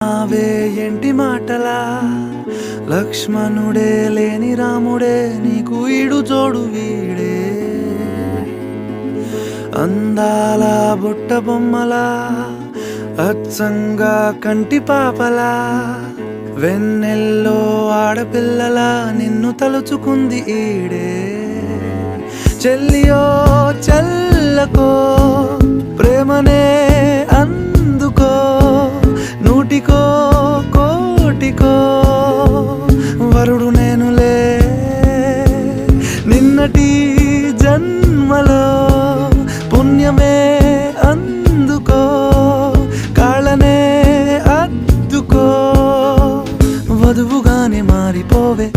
అవే ఎంటి మాటలా లక్ష్మణుడే లేని రాముడే నీకు ఈడు జోడు వీడే అందాల బుట్ట బొమ్మలా అచ్చంగా కంటి పాపలా వెన్నెల్లో ఆడపిల్లలా నిన్ను తలుచుకుంది ఈడే చెల్లియో చల్లకో ప్రేమనే అందుకో నూటికో కోటికో వరుడు నేనులే నిన్నటి జన్మలో పుణ్యమే అందుకో కాళ్ళనే అద్దుకో వధువుగానే మారిపోవే